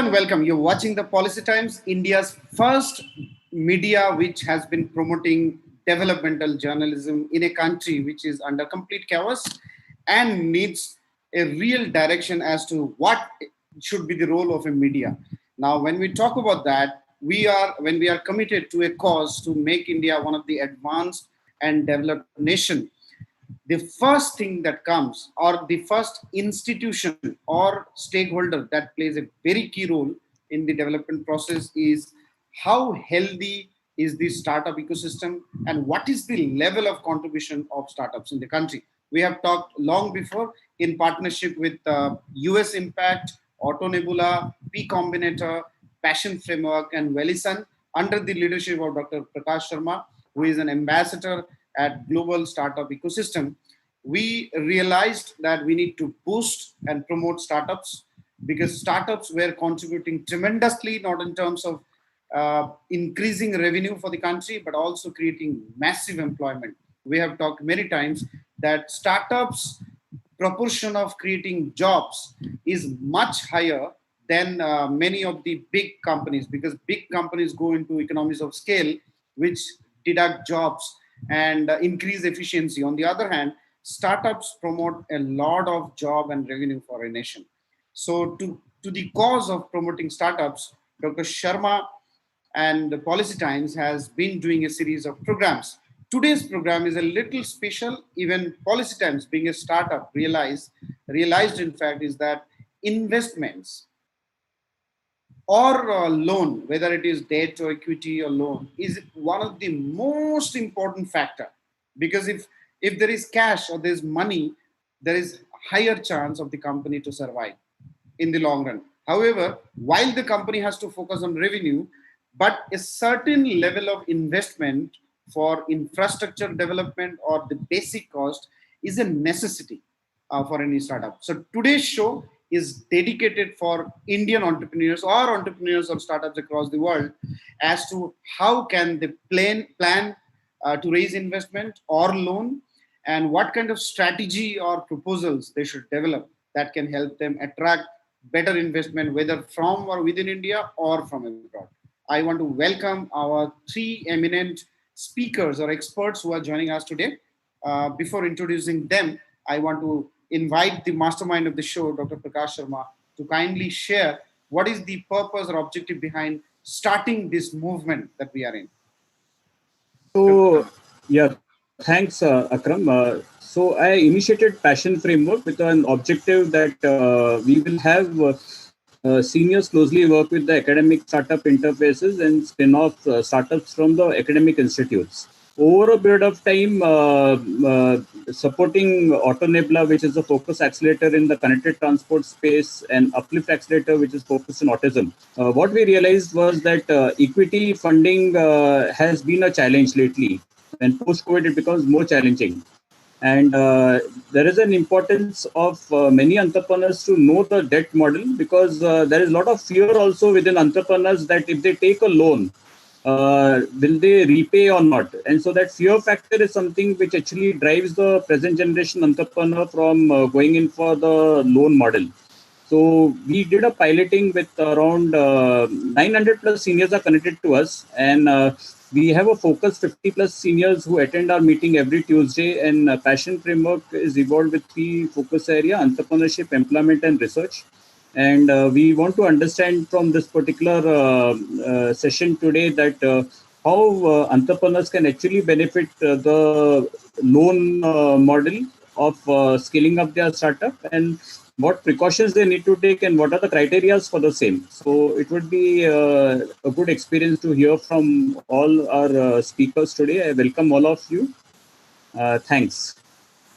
and welcome. You're watching the Policy Times, India's first media which has been promoting developmental journalism in a country which is under complete chaos and needs a real direction as to what should be the role of a media. Now, when we talk about that, when we are committed to a cause to make India one of the advanced and developed nation, the first thing that comes, or the first institution or stakeholder that plays a very key role in the development process, is how healthy is the startup ecosystem and what is the level of contribution of startups in the country. We have talked long before in partnership with US Impact, Auto Nebula, P Combinator, Passion Framework, and Velison, under the leadership of Dr. Prakash Sharma, who is an ambassador at Global Startup Ecosystem. We realized that we need to boost and promote startups, because startups were contributing tremendously, not in terms of increasing revenue for the country, but also creating massive employment. We have talked many times that startups proportion of creating jobs is much higher than many of the big companies, because big companies go into economies of scale which deduct jobs and increase efficiency. On the other hand, startups promote a lot of job and revenue for a nation. So to the cause of promoting startups, Dr. Sharma and the Policy Times has been doing a series of programs. Today's program is a little special. Even Policy Times, being a startup, realized in fact is that investments or loan, whether it is debt or equity or loan, is one of the most important factor, because if there is cash or there's money, there is higher chance of the company to survive in the long run. However, while the company has to focus on revenue, but a certain level of investment for infrastructure development or the basic cost is a necessity for any startup. So today's show is dedicated for Indian entrepreneurs or startups across the world as to how can they plan to raise investment or loan, and what kind of strategy or proposals they should develop that can help them attract better investment, whether from or within India or from abroad. I want to welcome our three eminent speakers or experts who are joining us today. Before introducing them, I want to invite the mastermind of the show, Dr. Prakash Sharma, to kindly share what is the purpose or objective behind starting this movement that we are in. So, yeah, thanks, Akram. So I initiated Passion Framework with an objective that we will have seniors closely work with the academic startup interfaces and spin-off startups from the academic institutes. Over a period of time, supporting Auto Nebula, which is a focus accelerator in the connected transport space, and Uplift Accelerator, which is focused on autism. What we realized was that equity funding has been a challenge lately, and post-COVID it becomes more challenging. And there is an importance of many entrepreneurs to know the debt model, because there is a lot of fear also within entrepreneurs that if they take a loan, will they repay or not? And so that fear factor is something which actually drives the present generation entrepreneur from going in for the loan model. So we did a piloting with around 900 plus seniors are connected to us, and we have a focus 50 plus seniors who attend our meeting every Tuesday. And Passion Framework is evolved with three focus area: entrepreneurship, employment, and research. And we want to understand from this particular session today that how entrepreneurs can actually benefit the loan model of scaling up their startup, and what precautions they need to take, and what are the criteria for the same. So it would be a good experience to hear from all our speakers today. I welcome all of you. Thanks.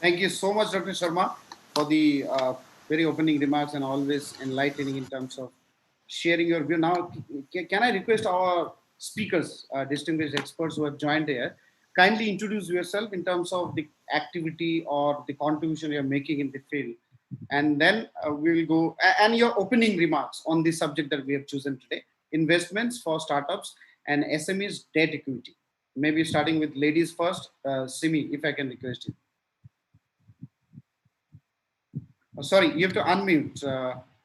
Thank you so much, Dr. Sharma, for the very opening remarks and always enlightening in terms of sharing your view. Now, can I request our speakers, distinguished experts who have joined here, kindly introduce yourself in terms of the activity or the contribution you're making in the field, and then we will go and your opening remarks on the subject that we have chosen today: investments for startups and SMEs debt equity. Maybe starting with ladies first. Simi, if I can request you. Sorry, you have to unmute.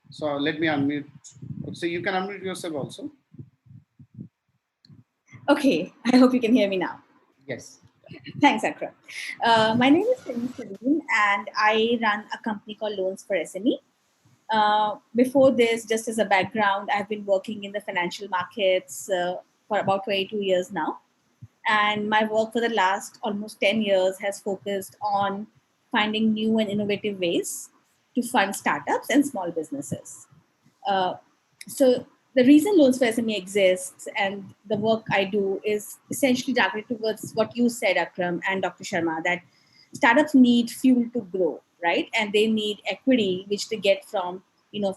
So let me unmute. So you can unmute yourself also. Okay, I hope you can hear me now. Yes. Thanks, Akram. My name is Salim, and I run a company called Loans for SME. Before this, just as a background, I've been working in the financial markets for about 22 years now. And my work for the last almost 10 years has focused on finding new and innovative ways to fund startups and small businesses. Uh, so the reason Loans for SME exists and the work I do is essentially targeted towards what you said, Akram and Dr. Sharma, that startups need fuel to grow, right? And they need equity, which they get from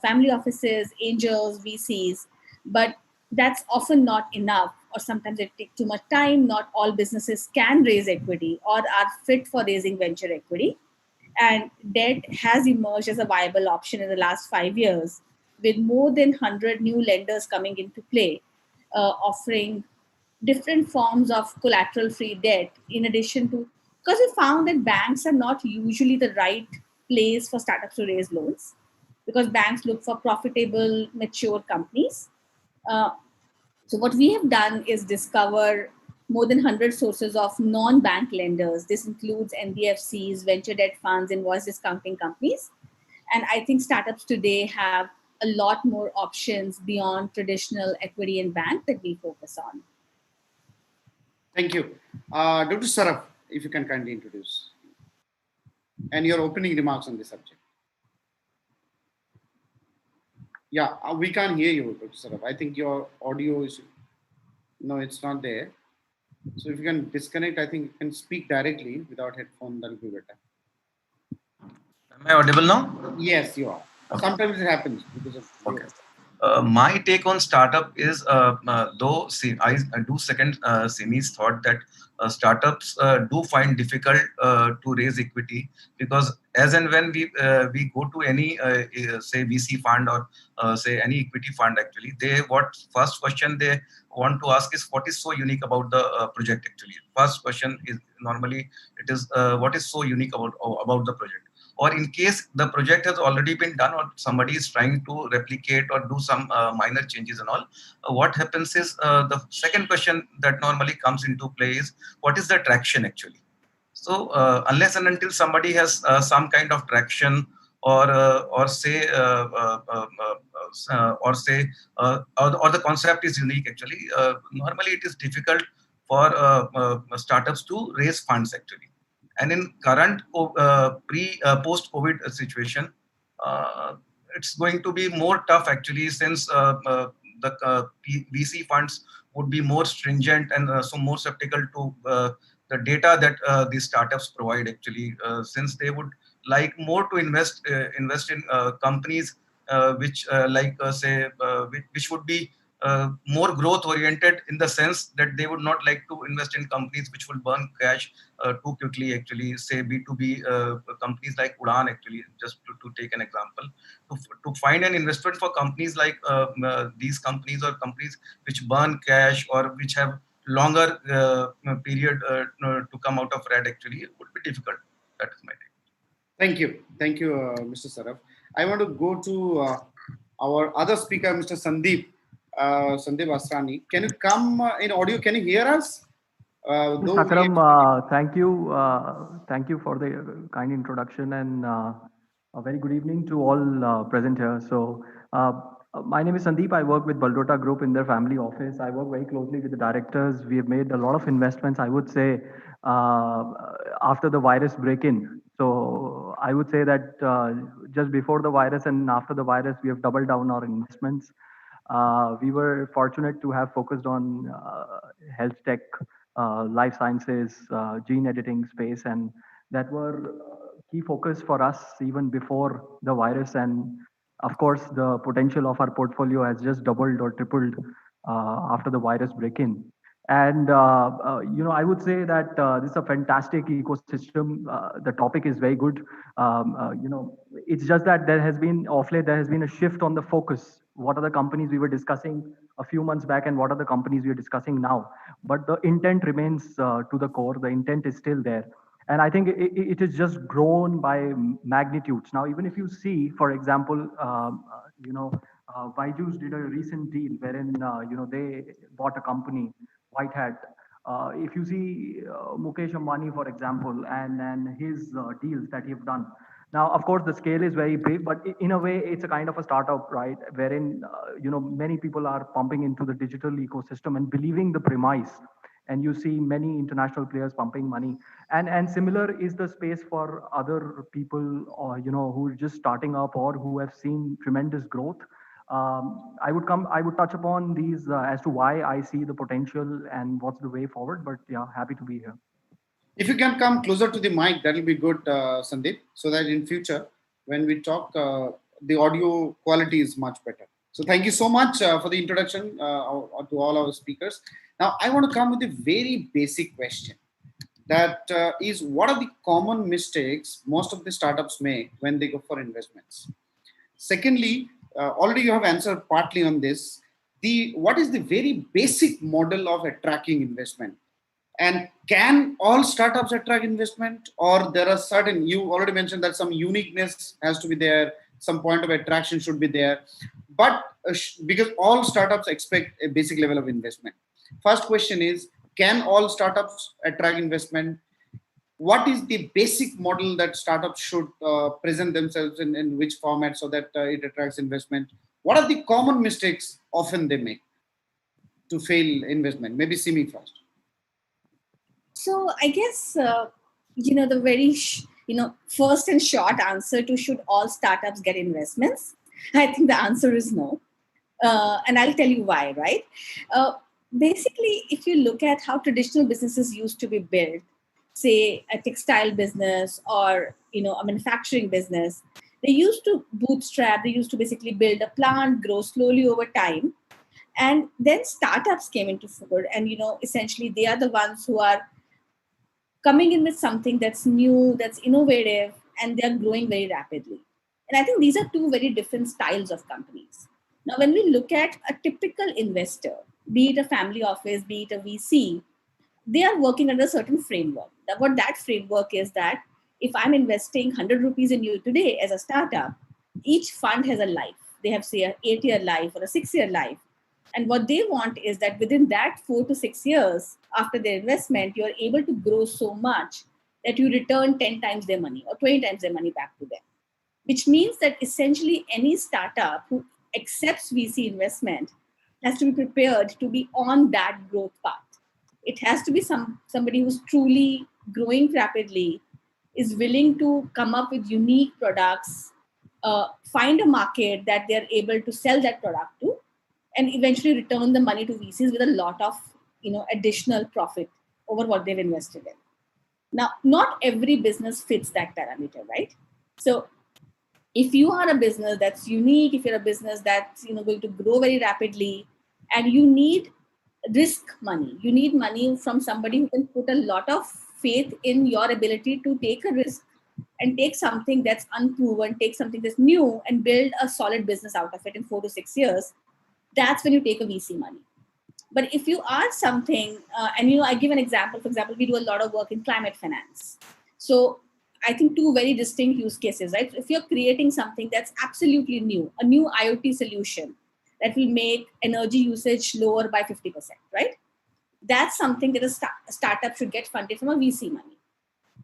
family offices, angels, VCs, but that's often not enough, or sometimes it takes too much time. Not all businesses can raise equity or are fit for raising venture equity, and debt has emerged as a viable option in the last 5 years, with more than 100 new lenders coming into play, offering different forms of collateral free debt, in addition to, because we found that banks are not usually the right place for startups to raise loans, because banks look for profitable, mature companies. Uh, so what we have done is discover more than 100 sources of non-bank lenders. This includes NBFCs, venture debt funds, invoice discounting companies. And I think startups today have a lot more options beyond traditional equity and bank that we focus on. Thank you. Dr. Saraf, if you can kindly introduce and your opening remarks on this subject. Yeah, we can't hear you, Dr. Saraf. I think your audio is, no, it's not there. So if you can disconnect, I think you can speak directly without headphone, that'll be better. Am I audible now? Yes, you are. Okay. Sometimes it happens because of Okay. My take on startup is, though I do second Simi's thought that startups do find difficult to raise equity, because as and when we go to any say VC fund or say any equity fund, actually they, what first question they want to ask is what is so unique about the project. Actually, first question is normally it is what is so unique about the project, or in case the project has already been done or somebody is trying to replicate or do some minor changes and all, what happens is the second question that normally comes into play is what is the traction actually. So unless and until somebody has some kind of traction, or say or the concept is unique actually, normally it is difficult for startups to raise funds actually. And in current post COVID situation, uh, it's going to be more tough actually, since the VC funds would be more stringent and so more skeptical to the data that these startups provide actually, since they would like more to invest in companies which say which would be more growth oriented, in the sense that they would not like to invest in companies which will burn cash too quickly actually, say B2B companies like Udan actually, just to take an example. To find an investment for companies like these companies, or companies which burn cash or which have longer period to come out of red actually, it would be difficult. That is my take. Thank you, Mr. Saraf. I want to go to our other speaker, Mr. Sandeep Asrani. Can you come in audio? Can you hear us? Yes, Though we, Akram, thank you for the kind introduction, and a very good evening to all present here. So, my name is Sandeep. I work with Baldota Group in their family office. I work very closely with the directors. We have made a lot of investments, I would say, after the virus break-in. So, I would say that just before the virus and after the virus, we have doubled down our investments. We were fortunate to have focused on health tech, life sciences, gene editing space, and that were key focus for us even before the virus. And of course, the potential of our portfolio has just doubled or tripled after the virus break-in. And I would say that this is a fantastic ecosystem. The topic is very good. It's just that there has been, of late, there has been a shift on the focus. What are the companies we were discussing a few months back, and what are the companies we are discussing now? But the intent remains to the core. The intent is still there. And I think it is just grown by magnitudes. Now, even if you see, for example, Byju's did a recent deal wherein they bought a company, White Hat. If you see Mukesh Ambani, for example, and his deals that he've done. Now, of course, the scale is very big, but in a way, it's a kind of a startup, right? Wherein many people are pumping into the digital ecosystem and believing the premise, and you see many international players pumping money, and similar is the space for other people, or who are just starting up or who have seen tremendous growth. I would touch upon these as to why I see the potential and what's the way forward, but yeah, happy to be here. If you can come closer to the mic, that will be good, Sandeep, so that in future, when we talk, the audio quality is much better. So thank you so much for the introduction to all our speakers. Now, I want to come with a very basic question. That is, what are the common mistakes most of the startups make when they go for investments? Secondly, already you have answered partly on this. What is the very basic model of attracting investment? And can all startups attract investment, or there are certain, you already mentioned that some uniqueness has to be there, some point of attraction should be there, but because all startups expect a basic level of investment. First question is, can all startups attract investment? What is the basic model that startups should present themselves in which format so that it attracts investment? What are the common mistakes often they make to fail investment? Maybe Simi first. So I guess, the very, first and short answer to should all startups get investments? I think the answer is no. And I'll tell you why, right? Basically, if you look at how traditional businesses used to be built, say a textile business or, a manufacturing business, they used to bootstrap, they used to basically build a plant, grow slowly over time. And then startups came into fore, and, essentially they are the ones who are coming in with something that's new, that's innovative, and they're growing very rapidly. And I think these are two very different styles of companies. Now, when we look at a typical investor, be it a family office, be it a VC, they are working under a certain framework. What that framework is that if I'm investing 100 rupees in you today as a startup, each fund has a life. They have, say, an 8-year life or a 6-year life. And what they want is that within that 4 to 6 years after their investment, you're able to grow so much that you return 10 times their money or 20 times their money back to them. Which means that essentially any startup who accepts VC investment has to be prepared to be on that growth path. It has to be somebody who's truly growing rapidly, is willing to come up with unique products, find a market that they're able to sell that product to, and eventually return the money to VCs with a lot of additional profit over what they've invested in. Now, not every business fits that parameter, right? So if you are a business that's unique, if you're a business that's going to grow very rapidly, and you need risk money, you need money from somebody who can put a lot of faith in your ability to take a risk and take something that's unproven, take something that's new and build a solid business out of it in 4 to 6 years, that's when you take a VC money. But if you are something, and I give an example. For example, we do a lot of work in climate finance. So I think two very distinct use cases, right? If you're creating something that's absolutely new, a new IoT solution that will make energy usage lower by 50%, right? That's something that a startup should get funded from a VC money.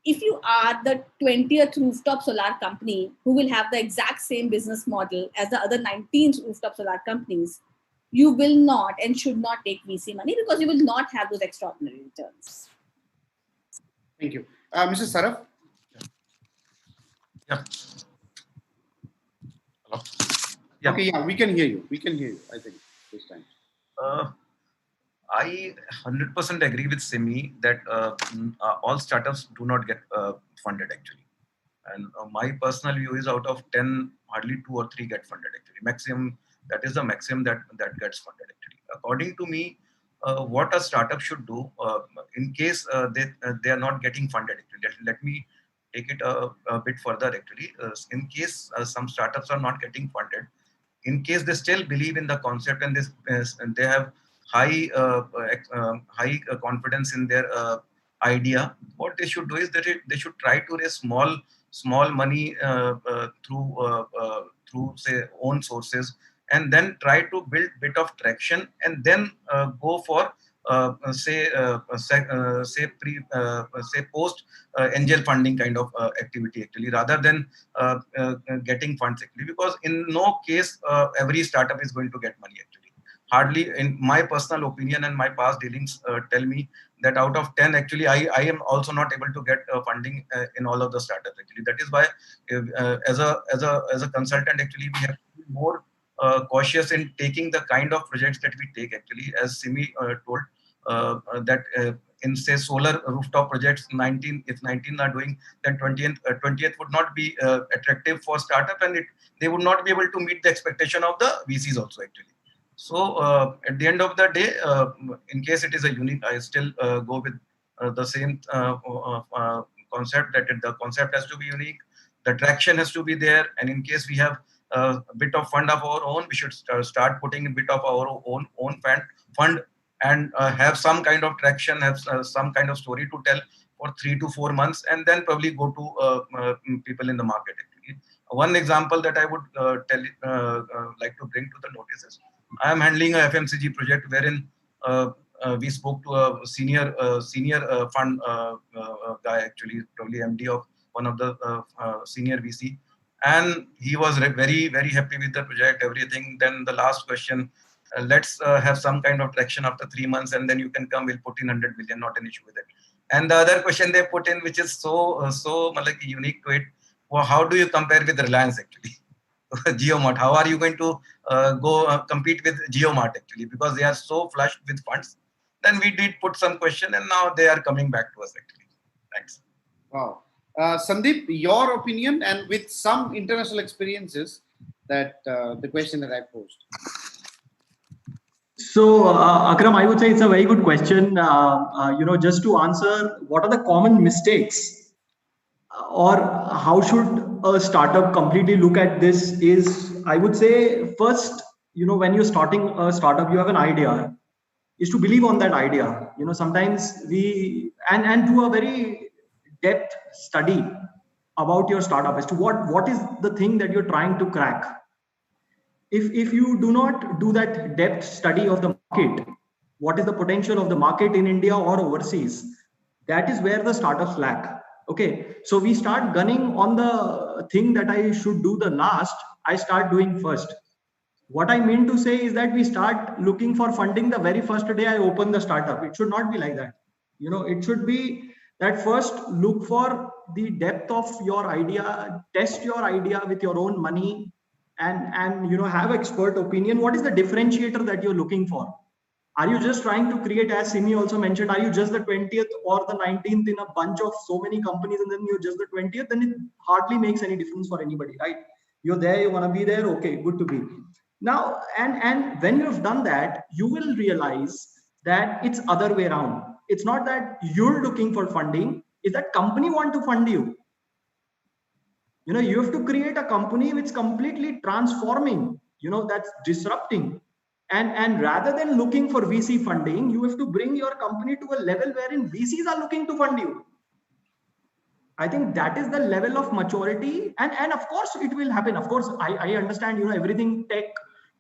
If you are the 20th rooftop solar company who will have the exact same business model as the other 19 rooftop solar companies, you will not and should not take VC money because you will not have those extraordinary returns. Thank you. Mr. Saraf? Yeah. Hello? Yeah. Okay, yeah, we can hear you. We can hear you, I think, this time. I 100% agree with Simi that all startups do not get funded actually. And my personal view is out of 10, hardly 2 or 3 get funded actually. Maximum, that is the maximum that gets funded actually. According to me, what a startup should do in case they are not getting funded actually. Let me take it a bit further actually. In case some startups are not getting funded, in case they still believe in the concept and they have high confidence in their idea, what they should do is that they should try to raise small money through through say own sources, and then try to build bit of traction, and then go for say post angel funding kind of activity actually, rather than getting funds actually, because in no case every startup is going to get money actually. Hardly, in my personal opinion and my past dealings tell me that out of 10 actually I am also not able to get funding in all of the startups actually. That is why as a consultant actually we have to be more cautious in taking the kind of projects that we take actually, as Simi told that in say solar rooftop projects, 19 if 19 are doing, then 20th would not be attractive for startup, and they would not be able to meet the expectation of the VCs also actually. So at the end of the day, in case it is a unique, I still go with the same concept, that the concept has to be unique, the traction has to be there, and in case we have a bit of fund of our own, we should start putting a bit of our own fund and have some kind of traction, have some kind of story to tell for 3 to 4 months, and then probably go to people in the market actually. One example that I would like to bring to the notice is, I am handling a FMCG project wherein we spoke to a senior fund guy actually, probably MD of one of the senior VC, and he was very happy with the project, everything. Then the last question, let's have some kind of traction after 3 months, and then you can come, we'll put in 100 million, not an issue with it. And the other question they put in, which is so like unique to it, well, how do you compare with Reliance actually? GeoMart, how are you going to go compete with GeoMart actually, because they are so flushed with funds? Then we did put some question, and now they are coming back to us actually. Thanks. Wow. Sandeep, your opinion, and with some international experiences, that the question that I posed. So, Akram, I would say it's a very good question. Just to answer, what are the common mistakes, or how should a startup completely look at this? Is, I would say, first, when you're starting a startup, you have an idea, is to believe on that idea. Sometimes we and do a very depth study about your startup as to what is the thing that you're trying to crack. If you do not do that depth study of the market, what is the potential of the market in India or overseas, that is where the startups lack. Okay, so we start gunning on the thing that I should do the last, I start doing first. What I mean to say is that we start looking for funding the very first day I open the startup. It should not be like that. It should be that first look for the depth of your idea, test your idea with your own money, and have expert opinion. What is the differentiator that you're looking for? Are you just trying to create, as Simi also mentioned, are you just the 20th or the 19th in a bunch of so many companies, and then you're just the 20th? Then it hardly makes any difference for anybody, right? You're there, you want to be there, okay, good to be. Now, and when you've done that, you will realize that it's other way around. It's not that you're looking for funding, it's that company want to fund you. You have to create a company which is completely transforming, that's disrupting. And rather than looking for VC funding, you have to bring your company to a level wherein VCs are looking to fund you. I think that is the level of maturity. And of course, it will happen. Of course, I understand, everything, tech,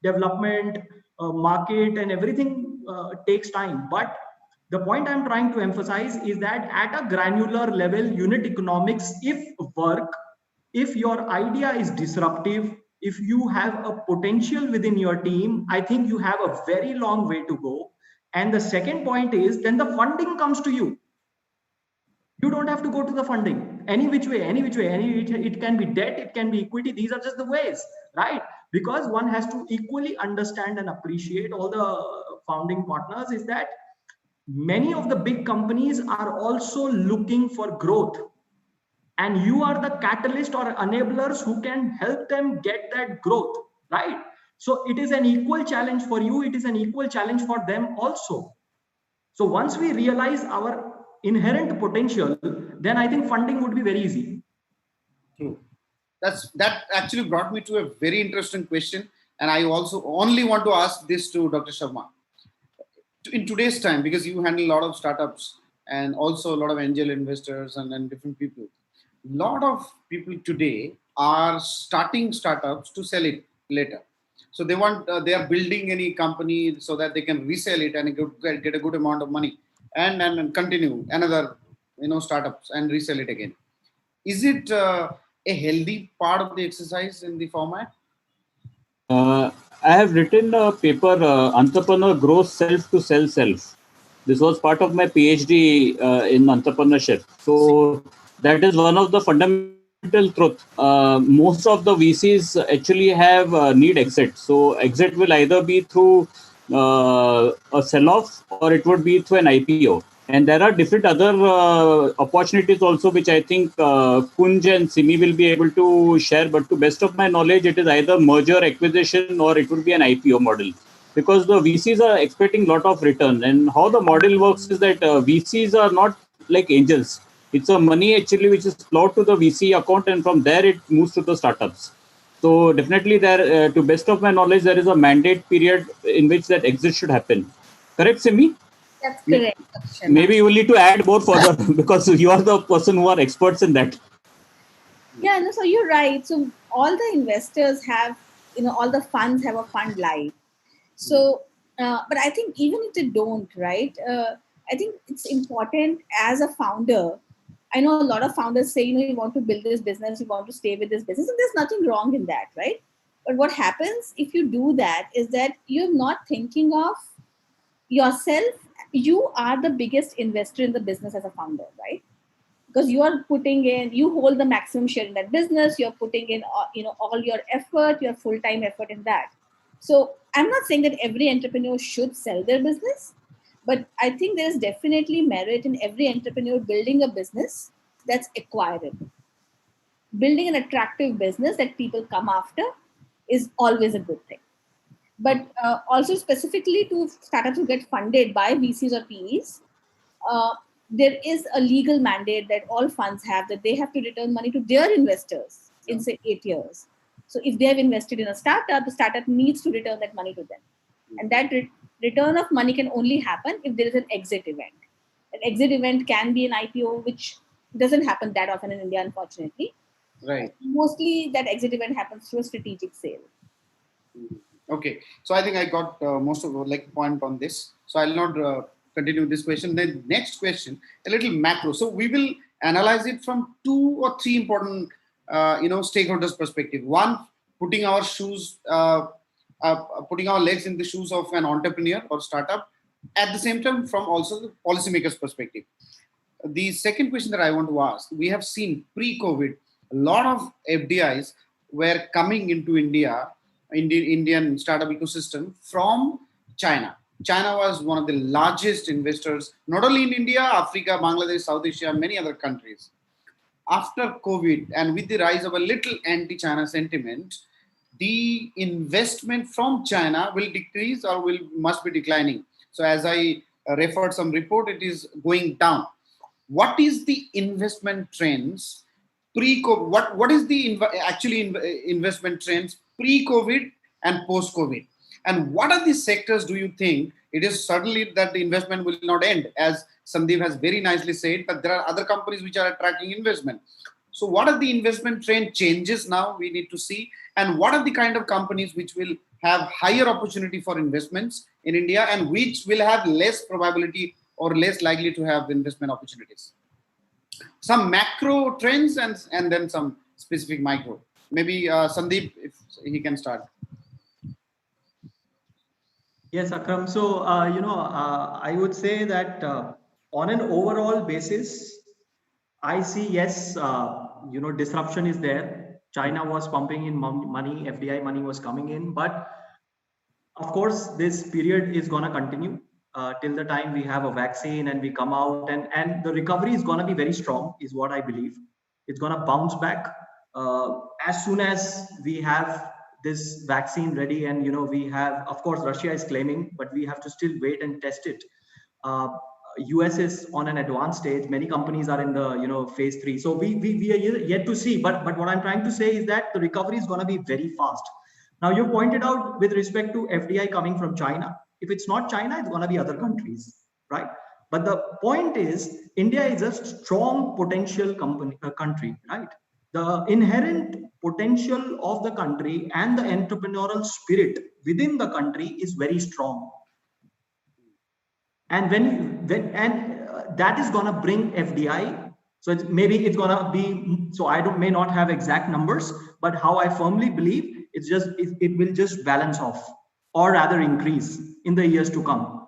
development, market, and everything takes time. But the point I'm trying to emphasize is that at a granular level, unit economics, if your idea is disruptive, if you have a potential within your team, I think you have a very long way to go. And the second point is, then the funding comes to you. You don't have to go to the funding any which way. It can be debt, it can be equity. These are just the ways, right? Because one has to equally understand and appreciate all the founding partners is that many of the big companies are also looking for growth. And you are the catalyst or enablers who can help them get that growth, right? So it is an equal challenge for you. It is an equal challenge for them also. So once we realize our inherent potential, then I think funding would be very easy. True. That actually brought me to a very interesting question. And I also only want to ask this to Dr. Sharma. In today's time, because you handle a lot of startups and also a lot of angel investors and different people, a lot of people today are starting startups to sell it later. So they are building any company so that they can resell it and get a good amount of money, and continue another startups and resell it again. Is it a healthy part of the exercise in the format? Uh, I have written a paper, Entrepreneur Grows Self to Sell Self. This was part of my PhD in entrepreneurship. So that is one of the fundamental truth. Most of the VCs actually have need exit. So exit will either be through a sell-off or it would be through an IPO. And there are different other opportunities also, which I think Kunj and Simi will be able to share. But to best of my knowledge, it is either merger, acquisition, or it would be an IPO model. Because the VCs are expecting a lot of return. And how the model works is that VCs are not like angels. It's a money actually which is plowed to the VC account, and from there it moves to the startups. So definitely there, to best of my knowledge, there is a mandate period in which that exit should happen. Correct, Simi? That's correct, Maybe Sharma. you will need to add more further because you are the person who are experts in that. Yeah, no, so you're right. So all the investors have, all the funds have a fund life. So, but I think even if they don't, right? I think it's important as a founder. I know a lot of founders say, you want to build this business, you want to stay with this business, and there's nothing wrong in that, right? But what happens if you do that is that you're not thinking of yourself. You are the biggest investor in the business as a founder, right? Because you are putting in, you hold the maximum share in that business, you're putting in all your effort, your full-time effort in that. So I'm not saying that every entrepreneur should sell their business, but I think there is definitely merit in every entrepreneur building a business that's acquirable. Building an attractive business that people come after is always a good thing. But also specifically to startups who get funded by VCs or PEs, uh, there is a legal mandate that all funds have, that they have to return money to their investors in say 8 years. So if they have invested in a startup, the startup needs to return that money to them, and that return of money can only happen if there is an exit event. An exit event can be an IPO, which doesn't happen that often in India, unfortunately. Right. Mostly that exit event happens through a strategic sale. Okay, so I think I got most of the point on this. So I'll not continue this question. The next question, a little macro. So we will analyze it from 2 or 3 important, stakeholders' perspective. One, putting our putting our legs in the shoes of an entrepreneur or startup. At the same time, from also the policymakers' perspective. The second question that I want to ask, we have seen pre-COVID, a lot of FDIs were coming into Indian startup ecosystem from China. China was one of the largest investors, not only in India, Africa, Bangladesh, South Asia, many other countries. After COVID and with the rise of a little anti-China sentiment, the investment from China will decrease or will must be declining. So as I referred some report, it is going down. What is the investment trends pre-COVID? What is the investment trends pre-COVID and post-COVID? And what are the sectors do you think it is certainly that the investment will not end, as Sandeep has very nicely said, but there are other companies which are attracting investment. So what are the investment trend changes now we need to see, and what are the kind of companies which will have higher opportunity for investments in India and which will have less probability or less likely to have investment opportunities? Some macro trends and then some specific micro. Maybe Sandeep, if he can start. Yes, Akram. So, I would say that on an overall basis, I see, yes, disruption is there. China was pumping in money, FDI money was coming in. But of course, this period is going to continue till the time we have a vaccine and we come out. And the recovery is going to be very strong, is what I believe. It's going to bounce back as soon as we have this vaccine ready. And, we have, of course, Russia is claiming, but we have to still wait and test it. Uh, US is on an advanced stage. Many companies are in the phase 3. So we are yet to see. But what I'm trying to say is that the recovery is going to be very fast. Now, you pointed out with respect to FDI coming from China. If it's not China, it's going to be other countries, right? But the point is, India is a strong potential country, right? the inherent potential of the country and the entrepreneurial spirit within the country is very strong. And that is going to bring FDI. So maybe it's going to be, so may not have exact numbers, but how I firmly believe it will just balance off, or rather increase in the years to come.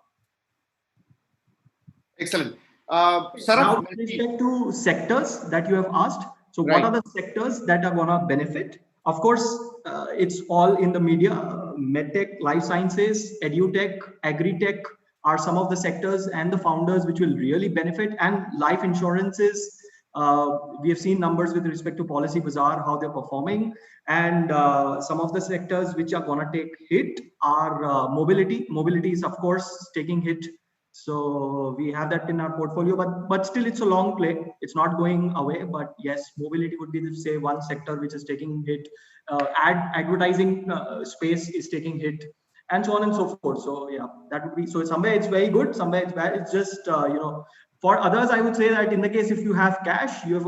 Excellent. Now, with respect to sectors that you have asked, so what are the sectors that are going to benefit? Of course, it's all in the media. Medtech, life sciences, edutech, agri-tech are some of the sectors and the founders which will really benefit. And life insurances, we have seen numbers with respect to Policy Bazaar, how they're performing. And some of the sectors which are going to take hit are mobility. Mobility is, of course, taking hit. So we have that in our portfolio, but still it's a long play. It's not going away. But yes, mobility would be, say, one sector which is taking hit. Advertising space is taking hit, and so on and so forth. So yeah, that would be, so somewhere it's very good, somewhere it's bad. It's just for others, I would say that in the case if you have cash, you have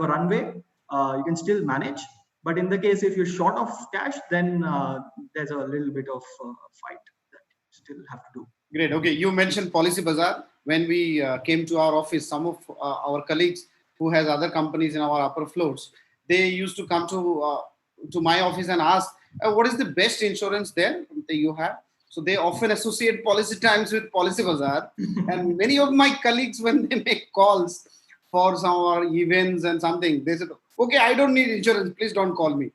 a runway, you can still manage. But in the case if you're short of cash, then there's a little bit of fight that you still have to do. Great. Okay, you mentioned Policy Bazaar. When we came to our office, some of our colleagues who has other companies in our upper floors, they used to come to my office and ask, what is the best insurance there that you have? So they often associate Policy Times with Policy Bazaar. And many of my colleagues, when they make calls for some of our events and something, they said, okay, I don't need insurance. Please don't call me.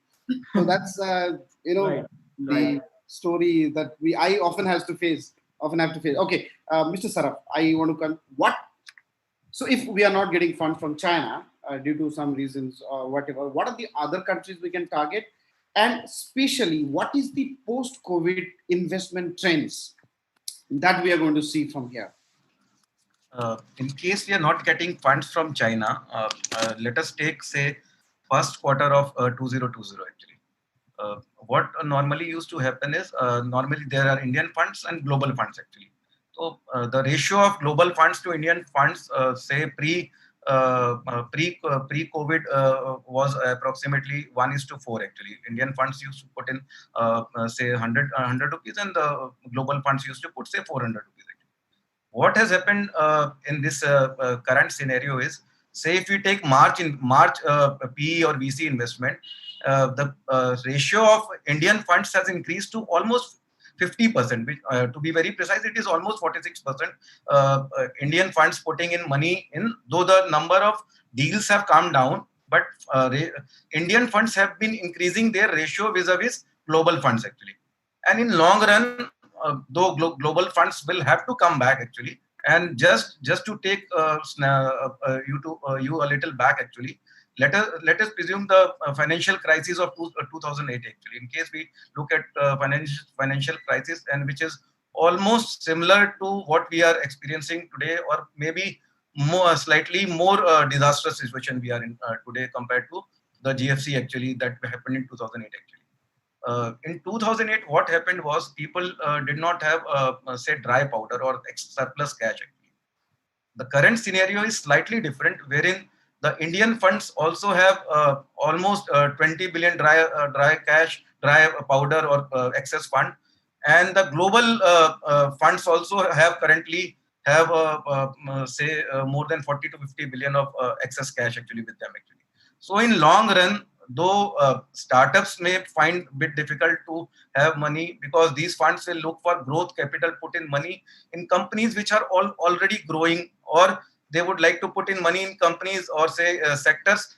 So that's, the story that I often have to face. Okay, Mr. Saraf, I want to come. So if we are not getting funds from China due to some reasons or whatever, what are the other countries we can target? And especially, what is the post-COVID investment trends that we are going to see from here? In case we are not getting funds from China, let us take, say, first quarter of 2020 actually. What normally used to happen is, normally there are Indian funds and global funds actually. So the ratio of global funds to Indian funds, say pre-COVID was approximately 1:4 actually. Indian funds used to put in say 100 rupees, and the global funds used to put, say, 400 rupees. What has happened in this current scenario is, say if we take March PE or VC investment, the ratio of Indian funds has increased to almost 50%. Which, to be very precise, it is almost 46% Indian funds putting in money in, though the number of deals have come down, but Indian funds have been increasing their ratio vis-a-vis global funds actually. And in long run, though global funds will have to come back actually, and just to take you a little back actually, let us presume the financial crisis of 2008 actually. In case we look at financial crisis, and which is almost similar to what we are experiencing today, or maybe slightly more disastrous situation we are in today compared to the GFC actually that happened in 2008 actually. In 2008, what happened was people did not have, say, dry powder or surplus cash. Actually, the current scenario is slightly different, wherein the Indian funds also have almost 20 billion dry cash, dry powder or excess fund, and the global funds also have currently have say more than 40 to 50 billion of excess cash actually with them actually. So in long run, though startups may find a bit difficult to have money, because these funds will look for growth capital, put in money in companies which are already growing, or they would like to put in money in companies or say sectors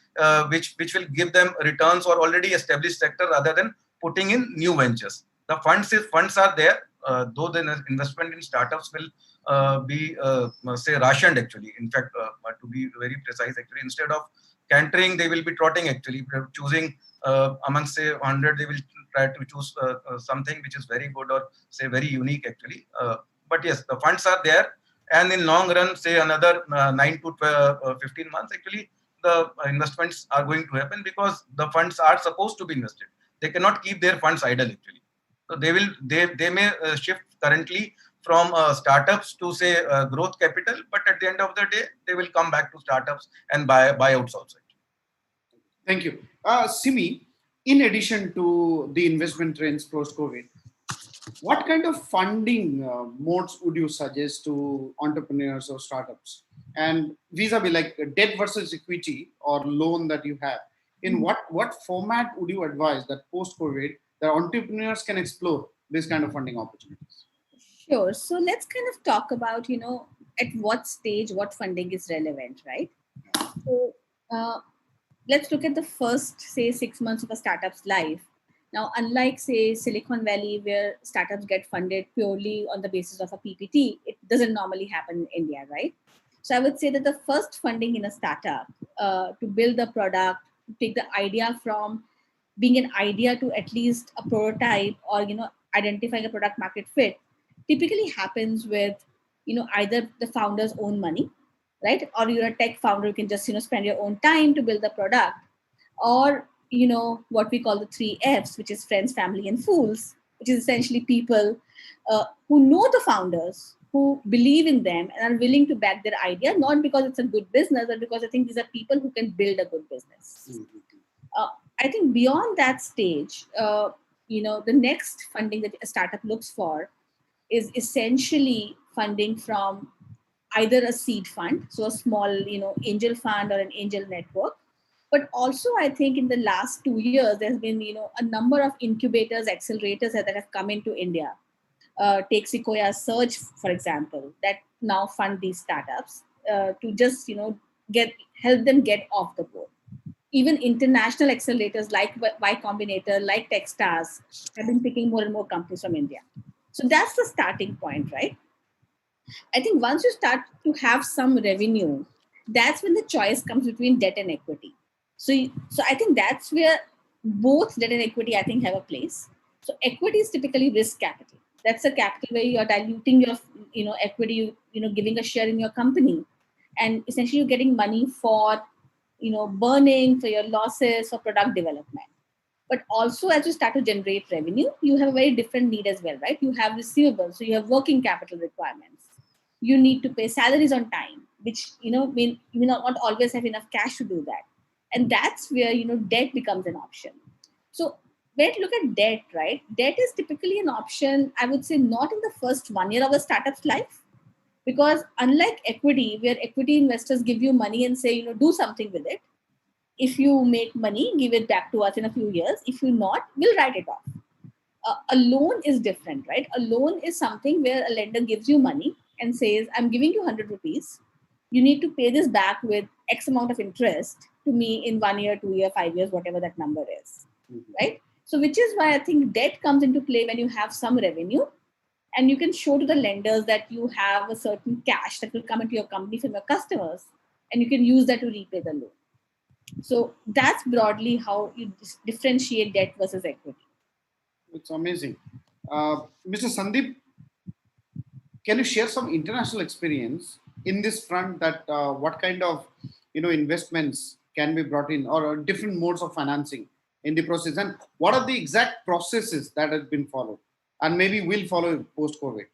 which will give them returns, or already established sector, rather than putting in new ventures. The funds are there, though the investment in startups will be say rationed actually. In fact, to be very precise actually, instead of cantering, they will be trotting actually, choosing amongst say 100, they will try to choose something which is very good or say very unique actually. But yes, the funds are there, and in long run, say another 9 to 15 months actually, the investments are going to happen, because the funds are supposed to be invested. They cannot keep their funds idle actually. So they may shift currently from startups to say growth capital, but at the end of the day, they will come back to startups and buyouts also. Thank you. Simi, in addition to the investment trends post-COVID, what kind of funding modes would you suggest to entrepreneurs or startups? And vis-a-vis like debt versus equity or loan that you have, in what format would you advise that post-COVID the entrepreneurs can explore this kind of funding opportunities? Sure. So let's kind of talk about, at what stage what funding is relevant, right? So uh, let's look at the first, say, 6 months of a startup's life. Now, unlike, say, Silicon Valley, where startups get funded purely on the basis of a PPT, it doesn't normally happen in India, right? So I would say that the first funding in a startup to build the product, to take the idea from being an idea to at least a prototype, or identifying a product market fit, typically happens with either the founder's own money, right? Or you're a tech founder, you can just spend your own time to build the product, or what we call the 3 F's, which is friends, family, and fools, which is essentially people who know the founders, who believe in them and are willing to back their idea, not because it's a good business, but because I think these are people who can build a good business. I think beyond that stage, the next funding that a startup looks for is essentially funding from either a seed fund, so a small, angel fund or an angel network. But also, I think in the last 2 years, there's been, a number of incubators, accelerators that have come into India. Take Sequoia Surge, for example, that now fund these startups to just, help them get off the board. Even international accelerators like Y Combinator, like Techstars, have been picking more and more companies from India. So that's the starting point, right? I think once you start to have some revenue, that's when the choice comes between debt and equity. So I think that's where both debt and equity, I think, have a place. So equity is typically risk capital. That's a capital where you are diluting your, equity, giving a share in your company, and essentially you're getting money for, burning, for your losses, for product development. But also, as you start to generate revenue, you have a very different need as well, right? You have receivables, so you have working capital requirements. You need to pay salaries on time, which may not always have enough cash to do that. And that's where debt becomes an option. So when you look at debt, right? Debt is typically an option, I would say, not in the first 1 year of a startup's life, because unlike equity, where equity investors give you money and say, do something with it. If you make money, give it back to us in a few years. If you not, we'll write it off. A loan is different, right? A loan is something where a lender gives you money and says, I'm giving you 100 rupees. You need to pay this back with X amount of interest to me in 1 year, 2 year, 5 years, whatever that number is, right? So which is why I think debt comes into play when you have some revenue, and you can show to the lenders that you have a certain cash that will come into your company from your customers, and you can use that to repay the loan. So that's broadly how you differentiate debt versus equity. It's amazing. Mr. Sandeep, can you share some international experience in this front, that what kind of investments can be brought in, or different modes of financing in the process, and what are the exact processes that have been followed and maybe will follow post COVID?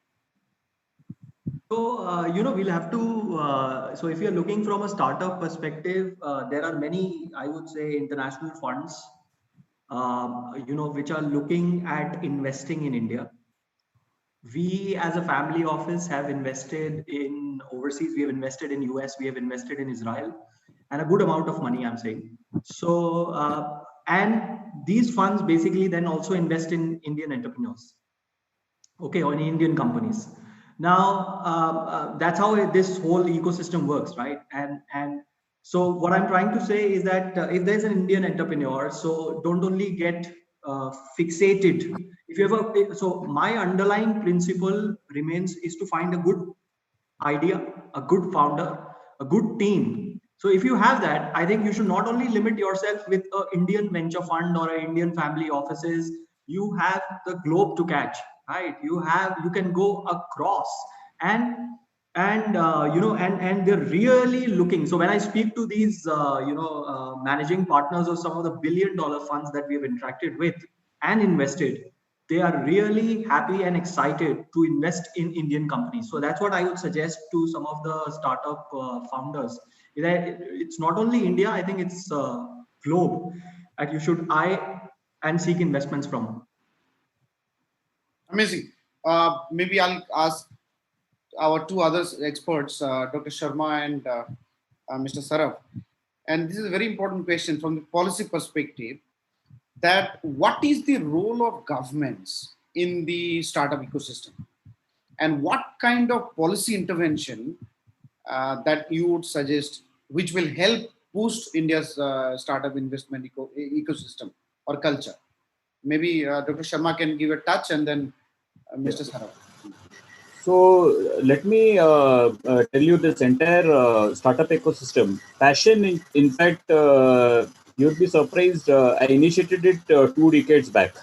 So, we'll have to. So, if you're looking from a startup perspective, there are many, I would say, international funds, which are looking at investing in India. We, as a family office, have invested in overseas. We have invested in US. We have invested in Israel, and a good amount of money, I'm saying. So, and these funds basically then also invest in Indian entrepreneurs, okay, or in Indian companies. Now, that's how this whole ecosystem works, right? And so what I'm trying to say is that if there's an Indian entrepreneur, so don't only get fixated. If you ever, so my underlying principle remains is to find a good idea, a good founder, a good team. So if you have that, I think you should not only limit yourself with an Indian venture fund or an Indian family offices. You have the globe to catch, right? You can go across, and and they're really looking. So when I speak to these managing partners of some of the billion-dollar funds that we have interacted with and invested, they are really happy and excited to invest in Indian companies. So that's what I would suggest to some of the startup founders. It's not only India. I think it's globe that you should eye and seek investments from. Amazing. Maybe I'll ask our two other experts, Dr. Sharma and Mr. Saraf. And this is a very important question from the policy perspective, that what is the role of governments in the startup ecosystem? And what kind of policy intervention that you would suggest which will help boost India's startup investment ecosystem or culture? Maybe Dr. Sharma can give a touch, and then Mr. Saraf. So let me tell you, this entire startup ecosystem, passion, in fact, you'd be surprised. I initiated it 2 decades back.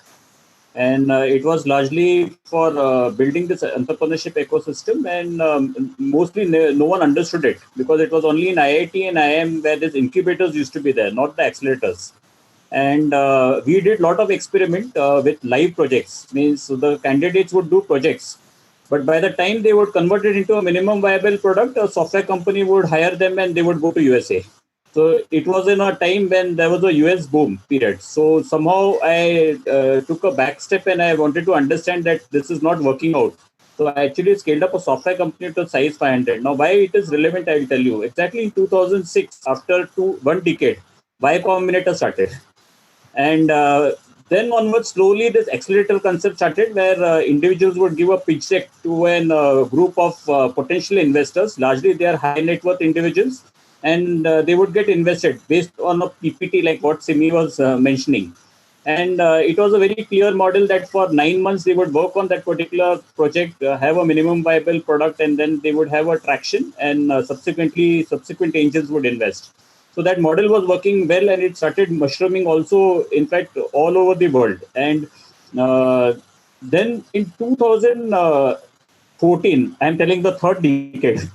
And it was largely for building this entrepreneurship ecosystem, and mostly no one understood it, because it was only in IIT and IIM where these incubators used to be there, not the accelerators. And we did a lot of experiment with live projects. Means the candidates would do projects, but by the time they would convert it into a minimum viable product, a software company would hire them and they would go to USA. So it was in a time when there was a US boom period. So somehow I took a back step and I wanted to understand that this is not working out. So I actually scaled up a software company to size 500. Now, why it is relevant, I will tell you. Exactly in 2006, after 1 decade, Y Combinator started. And then onwards, slowly this accelerator concept started, where individuals would give a pitch deck to a group of potential investors. Largely, they are high net worth individuals, and they would get invested based on a PPT, like what Simi was mentioning. And it was a very clear model that for 9 months they would work on that particular project, have a minimum viable product, and then they would have a traction, and subsequent angels would invest. So that model was working well, and it started mushrooming also, in fact, all over the world. And then in 2014, I'm telling the third decade,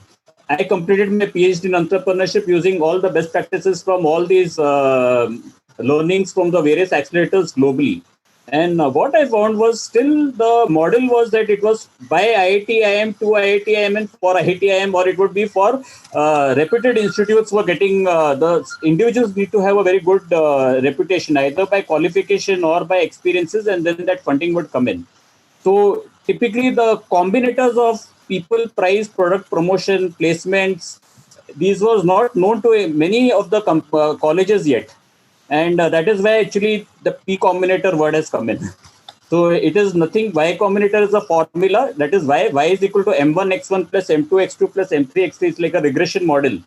I completed my PhD in entrepreneurship using all the best practices from all these learnings from the various accelerators globally. And what I found was, still the model was that it was by IIT IIM to IIT IIM and for IIT IIM, or it would be for reputed institutes were getting, the individuals need to have a very good reputation, either by qualification or by experiences, and then that funding would come in. So typically the combinators of people, price, product promotion, placements, these was not known to many of the colleges yet. And that is why actually the P combinator word has come in. So it is nothing. Y combinator is a formula. That is y is equal to M1x1 plus M2x2 plus M3x3. It's like a regression model.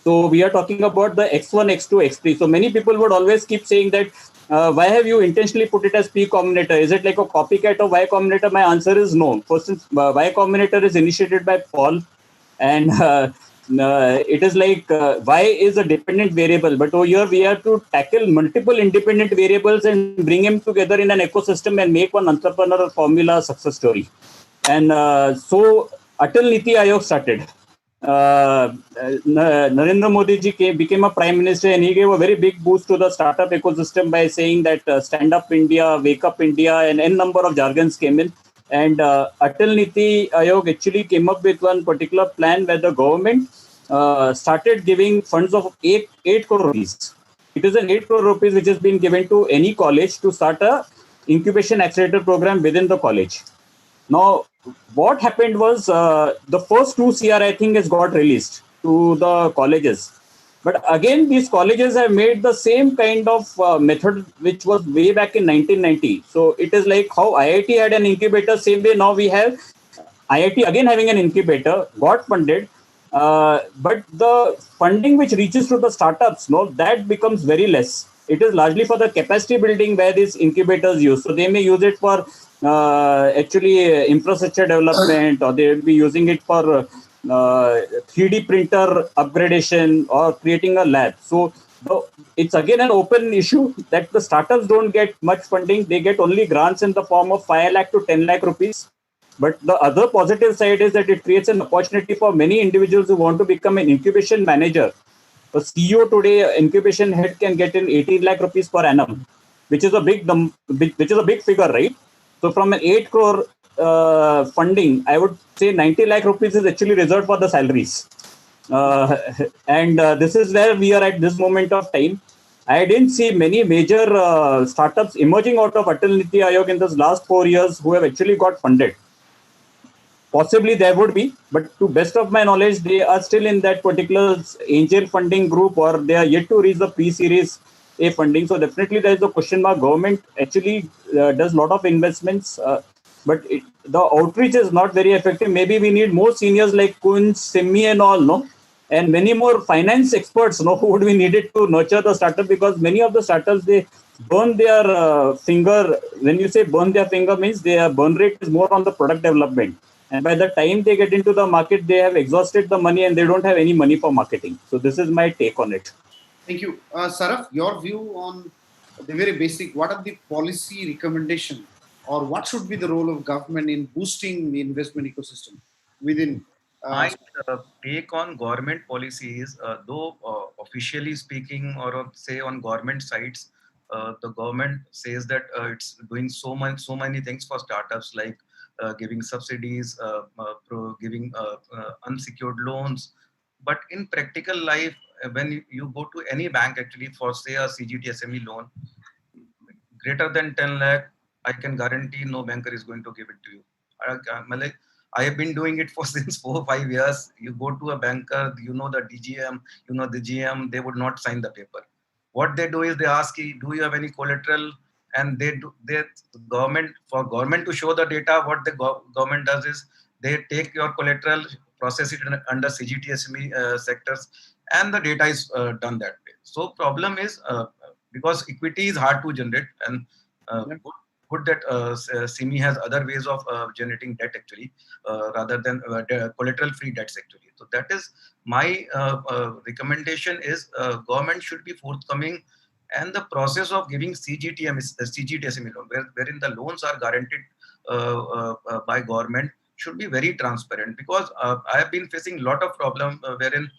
So we are talking about the x1, x2, x3. So many people would always keep saying that, why have you intentionally put it as P combinator? Is it like a copycat of Y combinator? My answer is no. First, Y combinator is initiated by Paul, and it is like Y is a dependent variable, but over here we have to tackle multiple independent variables and bring them together in an ecosystem and make one entrepreneur formula success story. And so Atal Niti Ayog started. Narendra Modi ji became a prime minister, and he gave a very big boost to the startup ecosystem by saying that stand up India, wake up India, and n number of jargons came in. And Atal Niti Ayog actually came up with one particular plan where the government started giving funds of 8 crore rupees. It is an 8 crore rupees which has been given to any college to start a incubation accelerator program within the college. Now, what happened was the first 2 CR, I think, has got released to the colleges. But again, these colleges have made the same kind of method which was way back in 1990. So it is like how IIT had an incubator, same way now we have IIT again having an incubator, got funded. But the funding which reaches to the startups, no, that becomes very less. It is largely for the capacity building where these incubators use. So they may use it for actually infrastructure development, or they will be using it for 3D printer upgradation or creating a lab. So it's again an open issue that the startups don't get much funding. They get only grants in the form of 5 lakh to 10 lakh rupees. But the other positive side is that it creates an opportunity for many individuals who want to become an incubation manager. A CEO today, incubation head, can get in 18 lakh rupees per annum, which is a big figure, right? So from an 8 crore funding, I would say 90 lakh rupees is actually reserved for the salaries. And this is where we are at this moment of time. I didn't see many major startups emerging out of Atal Niti Ayog in those last 4 years who have actually got funded. Possibly there would be, but to best of my knowledge, they are still in that particular angel funding group, or they are yet to reach the pre-series A funding. So definitely there is a question mark. Government actually does a lot of investments, but the outreach is not very effective. Maybe we need more seniors like Kunj, Simi and all, no? And many more finance experts, no, who would be needed to nurture the startup, because many of the startups, they burn their finger. When you say burn their finger, means their burn rate is more on the product development. And by the time they get into the market, they have exhausted the money and they don't have any money for marketing. So this is my take on it. Thank you. Saraf, your view on the very basic, what are the policy recommendation or what should be the role of government in boosting the investment ecosystem within? My take on government policies, though officially speaking, or say on government sites, the government says that it's doing so many things for startups, like giving subsidies, giving unsecured loans. But in practical life, when you go to any bank actually for say a CGT SME loan, greater than 10 lakh, I can guarantee no banker is going to give it to you. I have been doing it for since 4 or 5 years. You go to a banker, you know the DGM, you know the GM, they would not sign the paper. What they do is they ask you, do you have any collateral? And for government to show the data, what the government does is they take your collateral, process it under CGT SME sectors, and the data is done that way. So problem is, because equity is hard to generate, and good that SIMI has other ways of generating debt actually, rather than collateral free debts actually. So that is my recommendation is government should be forthcoming, and the process of giving CGTSME loan, wherein the loans are guaranteed by government, should be very transparent, because I have been facing a lot of problem wherein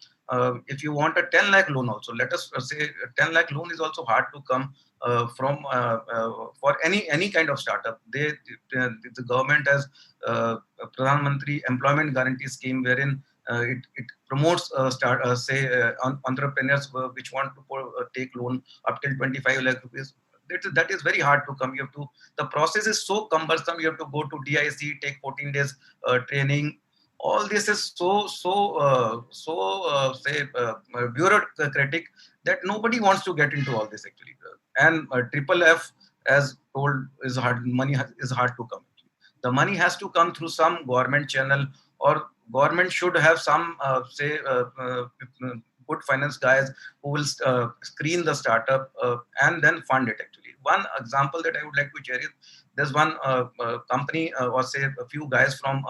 if you want a 10 lakh loan also, let us say 10 lakh loan is also hard to come from for any kind of startup. The government has Pradhan Mantri Employment Guarantee Scheme, wherein it promotes entrepreneurs which want to take loan up till 25 lakh rupees. That is very hard to come. The process is so cumbersome. You have to go to DIC, take 14 days training. All this is bureaucratic that nobody wants to get into all this actually. And triple F, as told, is hard. Money is hard to come. The money has to come through some government channel, or government should have some good finance guys who will screen the startup and then fund it actually. One example that I would like to share is there's one company or say a few guys from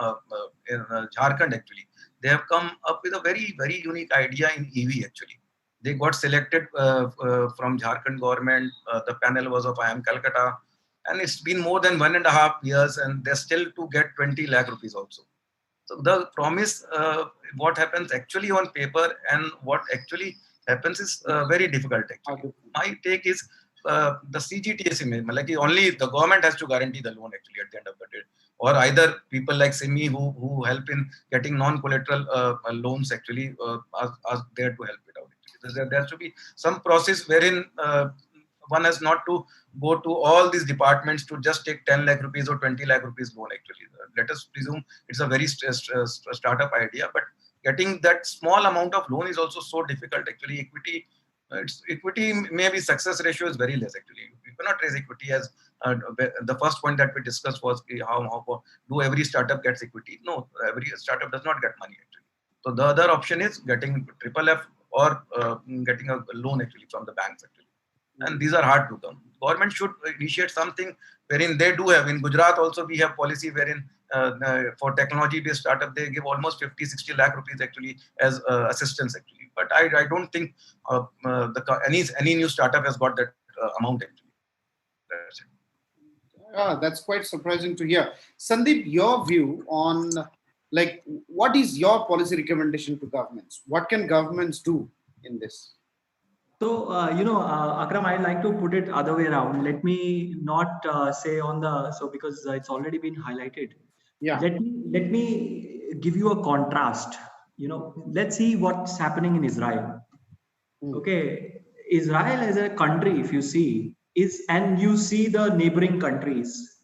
Jharkhand actually. They have come up with a very, very unique idea in EV actually. They got selected from Jharkhand government. The panel was of IIM Calcutta. And it's been more than 1.5 years and they're still to get 20 lakh rupees also. So the promise, what happens actually on paper and what actually happens is very difficult actually. My take is the CGTSME, like only the government has to guarantee the loan actually at the end of the day. Or either people like SME who help in getting non-collateral loans actually are there to help it out. There has to be some process wherein one has not to go to all these departments to just take 10 lakh rupees or 20 lakh rupees loan actually. Let us presume it's a very startup idea, but getting that small amount of loan is also so difficult actually. Equity maybe success ratio is very less actually. You cannot raise equity, as the first point that we discussed was how do every startup gets equity. No, every startup does not get money actually. So the other option is getting triple F or getting a loan actually from the banks actually. And these are hard to come. Government should initiate something wherein they do have. In Gujarat also we have policy wherein for technology-based startup they give almost 50-60 lakh rupees actually as assistance actually. But I don't think any new startup has got that amount actually. That's it. That's quite surprising to hear. Sandeep, your view on what is your policy recommendation to governments? What can governments do in this? So, Akram, I'd like to put it other way around. Let me not say because it's already been highlighted. Yeah. Let me give you a contrast. Let's see what's happening in Israel. Okay. Israel as a country, if you see, and you see the neighboring countries,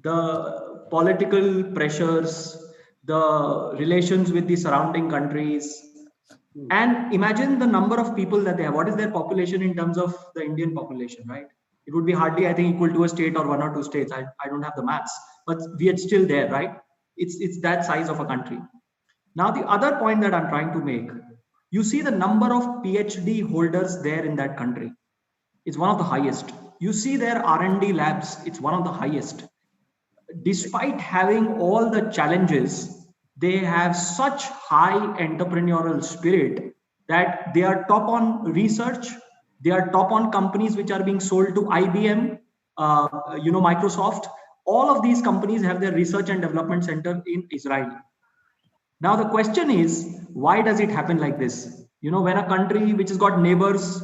the political pressures, the relations with the surrounding countries, and imagine the number of people that they have. What is their population in terms of the Indian population, right? It would be hardly, I think, equal to a state or one or two states. I don't have the maths, but we are still there, right? It's that size of a country. Now, the other point that I'm trying to make, you see the number of PhD holders there in that country. It's one of the highest. You see their R&D labs. It's one of the highest. Despite having all the challenges, they have such high entrepreneurial spirit that they are top on research. They are top on companies which are being sold to IBM, Microsoft. All of these companies have their research and development center in Israel. Now the question is, why does it happen like this? When a country which has got neighbors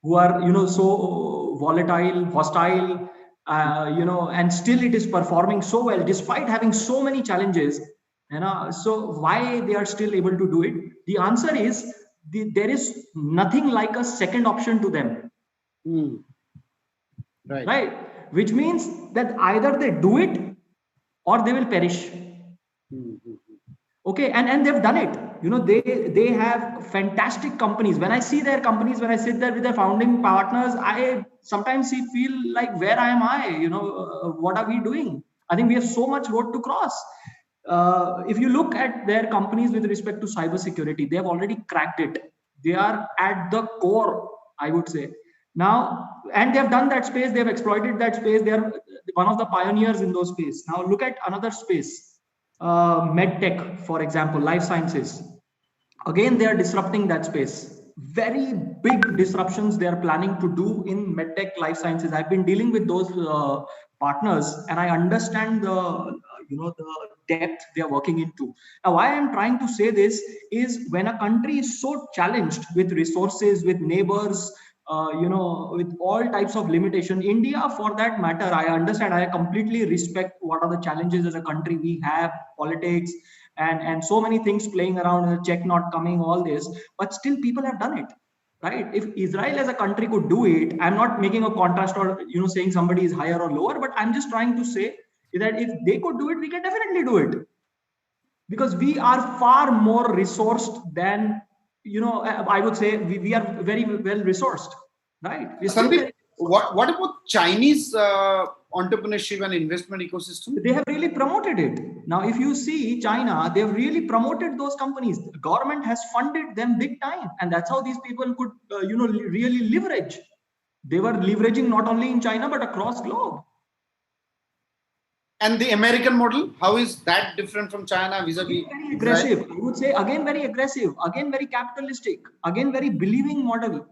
who are, so volatile, hostile, and still it is performing so well despite having so many challenges, so why they are still able to do it? The answer is there is nothing like a second option to them. Right? Which means that either they do it or they will perish. Okay, and they've done it. They have fantastic companies. When I see their companies, when I sit there with their founding partners, I sometimes feel like, where am I? What are we doing? I think we have so much road to cross. If you look at their companies with respect to cybersecurity, they have already cracked it. They are at the core, I would say. Now, and they have done that space. They have exploited that space. They are one of the pioneers in those space. Now, look at another space. Medtech, for example, life sciences. Again, they are disrupting that space. Very big disruptions they are planning to do in medtech life sciences. I've been dealing with those partners, and I understand the depth they are working into. Now, why I'm trying to say this is, when a country is so challenged with resources, with neighbors, with all types of limitation. India, for that matter, I understand, I completely respect what are the challenges as a country we have, politics, and so many things playing around, the check not coming, all this, but still people have done it, right? If Israel as a country could do it, I'm not making a contrast or, saying somebody is higher or lower, but I'm just trying to say that if they could do it, we can definitely do it. Because we are far more resourced than, I would say we are very well resourced, right? Sandeep, what about Chinese entrepreneurship and investment ecosystem? They have really promoted it. Now, if you see China, they have really promoted those companies. The government has funded them big time, and that's how these people could, really leverage. They were leveraging not only in China but across globe. And the American model, how is that different from China vis-a-vis? Very aggressive. I would say, again, very aggressive, again, very capitalistic, again, very believing model.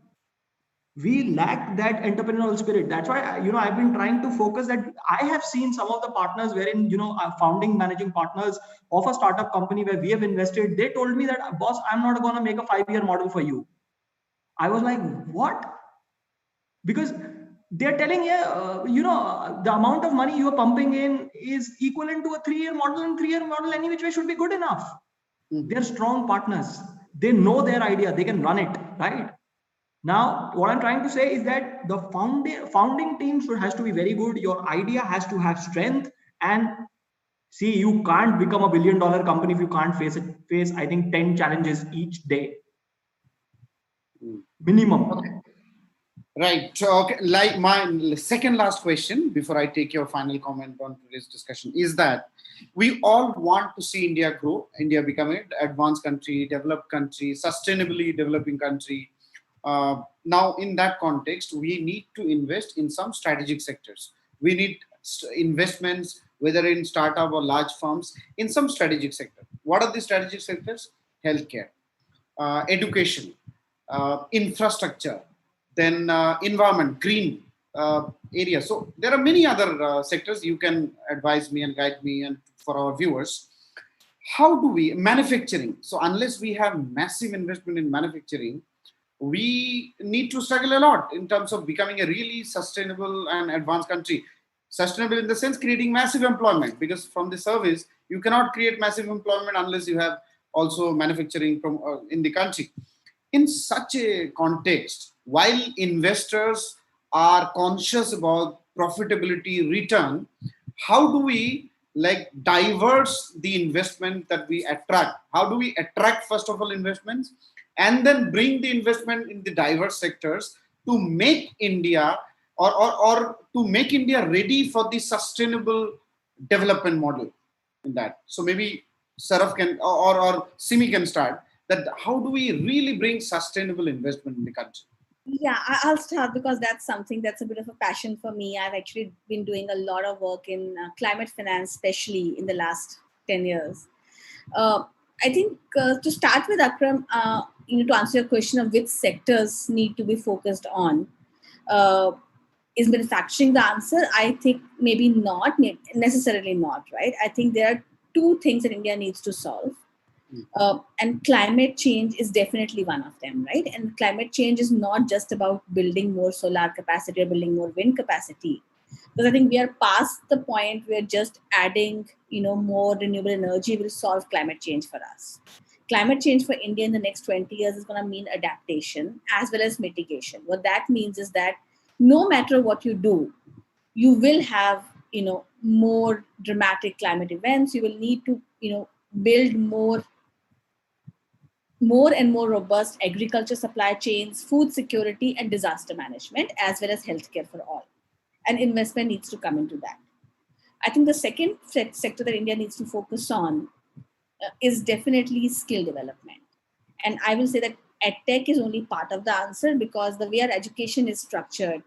We lack that entrepreneurial spirit. That's why, I've been trying to focus that. I have seen some of the partners wherein, founding managing partners of a startup company where we have invested, they told me that, boss, I'm not going to make a 5-year model for you. I was like, what? Because they're telling you, the amount of money you are pumping in is equivalent to a 3-year model, and 3-year model any which way should be good enough. They're strong partners. They know their idea. They can run it, right? Now, what I'm trying to say is that the founding team has to be very good. Your idea has to have strength. And see, you can't become a $1 billion company if you can't face, I think, 10 challenges each day. Minimum. Okay. Right. So, okay. Like my second last question before I take your final comment on today's discussion is that we all want to see India grow, India become an advanced country, developed country, sustainably developing country. Now, in that context, we need to invest in some strategic sectors. We need investments, whether in startup or large firms, in some strategic sector. What are the strategic sectors? Healthcare, education, infrastructure, then environment, green area. So there are many other sectors. You can advise me and guide me and for our viewers. How do we, manufacturing? So unless we have massive investment in manufacturing, we need to struggle a lot in terms of becoming a really sustainable and advanced country. Sustainable in the sense creating massive employment, because from the service, you cannot create massive employment unless you have also manufacturing from in the country. In such a context, while investors are conscious about profitability return, how do we like diverse the investment that we attract? How do we attract first of all investments and then bring the investment in the diverse sectors to make India or to make India ready for the sustainable development model in that? So maybe Saraf can or Simi can start that. How do we really bring sustainable investment in the country? Yeah, I'll start because that's something that's a bit of a passion for me. I've actually been doing a lot of work in climate finance, especially in the last 10 years. Uh, I think to start with, Akram, to answer your question of which sectors need to be focused on, uh, is manufacturing the answer? I think maybe not, necessarily not, right? I think there are two things that India needs to solve. And climate change is definitely one of them, right? And climate change is not just about building more solar capacity or building more wind capacity, because I think we are past the point where just adding, more renewable energy will solve climate change for us. Climate change for India in the next 20 years is going to mean adaptation as well as mitigation. What that means is that no matter what you do, you will have, more dramatic climate events. You will need to, build more and more robust agriculture supply chains, food security, and disaster management, as well as healthcare for all. And investment needs to come into that. I think the second sector that India needs to focus on is definitely skill development. And I will say that EdTech is only part of the answer, because the way our education is structured,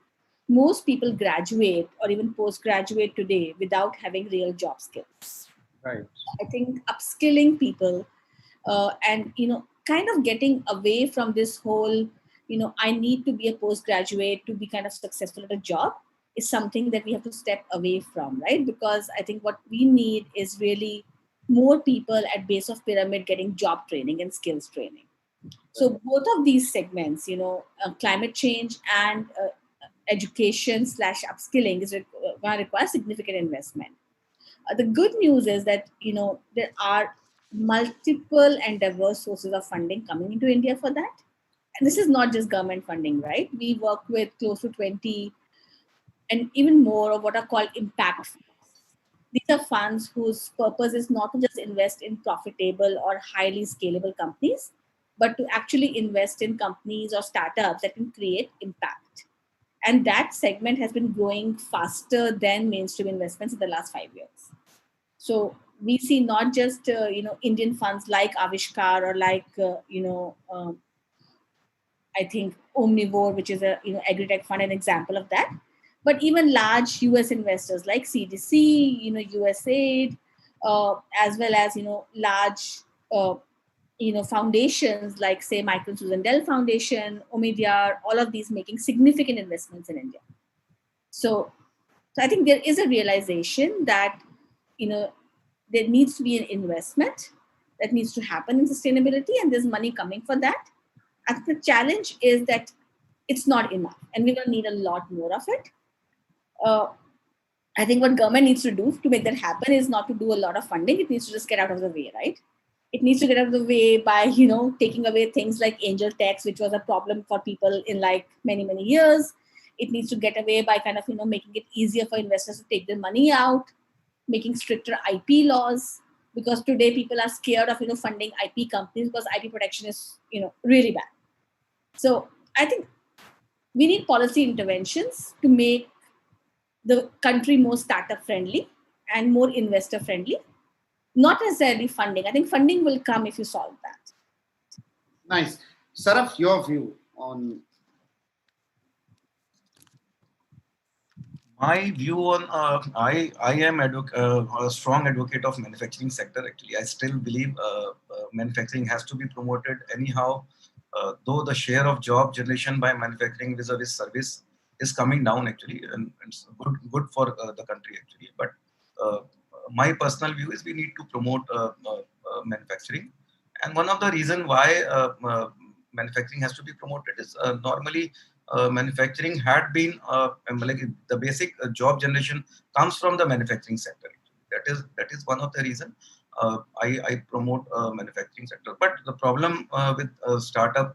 most people graduate or even postgraduate today without having real job skills. Right. I think upskilling people and kind of getting away from this whole I need to be a postgraduate to be kind of successful at a job is something that we have to step away from, right? Because I think what we need is really more people at base of pyramid getting job training and skills training. So both of these segments, climate change and education slash upskilling is going to require significant investment. The good news is that there are multiple and diverse sources of funding coming into India for that. And this is not just government funding, right? We work with close to 20 and even more of what are called impact funds. These are funds whose purpose is not to just invest in profitable or highly scalable companies, but to actually invest in companies or startups that can create impact. And that segment has been growing faster than mainstream investments in the last 5 years. So we see not just Indian funds like Avishkar or like I think Omnivore, which is a agri-tech fund, an example of that. But even large US investors like CDC, USAID, as well as large foundations like say Michael Susan Dell Foundation, Omidyar, all of these making significant investments in India. So I think there is a realization that there needs to be an investment that needs to happen in sustainability, and there's money coming for that. And the challenge is that it's not enough, and we're going to need a lot more of it. I think what government needs to do to make that happen is not to do a lot of funding. It needs to just get out of the way, right? It needs to get out of the way by taking away things like angel tax, which was a problem for people in like many years. It needs to get away by kind of making it easier for investors to take their money out, making stricter IP laws, because today people are scared of funding IP companies because IP protection is really bad. So I think we need policy interventions to make the country more startup friendly and more investor friendly. Not necessarily funding. I think funding will come if you solve that. Nice. Saraf, your view on. My view on I am a strong advocate of manufacturing sector. Actually, I still believe manufacturing has to be promoted anyhow. Though the share of job generation by manufacturing vis-a-vis service is coming down actually, and it's good for the country actually. But uh, my personal view is we need to promote manufacturing, and one of the reason why manufacturing has to be promoted is normally manufacturing had been like the basic job generation comes from the manufacturing sector. That is one of the reason. I promote manufacturing sector. But the problem with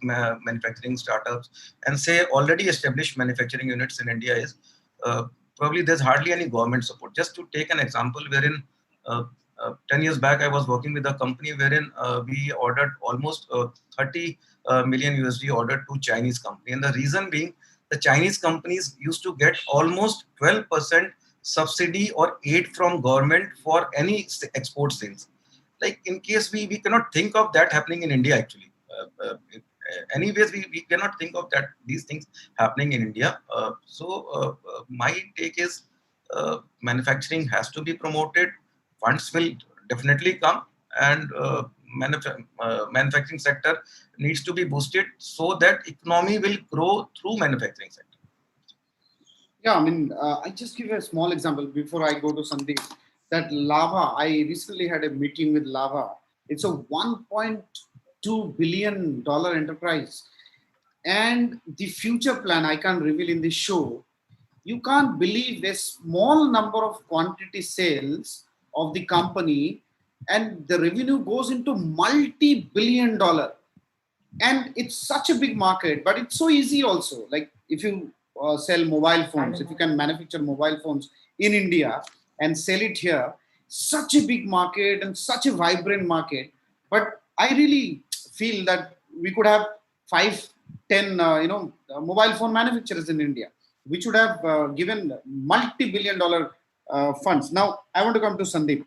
manufacturing startups and say already established manufacturing units in India is probably there's hardly any government support. Just to take an example, wherein 10 years back I was working with a company wherein we ordered almost 30 million USD ordered to Chinese company, and the reason being the Chinese companies used to get almost 12% subsidy or aid from government for any export sales. Like in case we cannot think of that happening in India actually. Anyways, we cannot think of that these things happening in India. My take is manufacturing has to be promoted. Funds will definitely come, and manufacturing sector needs to be boosted so that economy will grow through manufacturing sector. Yeah, I mean, I just give a small example before I go to something. That Lava, I recently had a meeting with Lava. It's a $1.2 billion enterprise. And the future plan, I can't reveal in this show. You can't believe a small number of quantity sales of the company, and the revenue goes into multi-billion dollar. And it's such a big market, but it's so easy also. Like if you sell mobile phones, if you can manufacture mobile phones in India and sell it here, such a big market and such a vibrant market. But I really feel that we could have 5, 10 mobile phone manufacturers in India, which would have given multi-billion dollar funds. Now I want to come to Sandeep.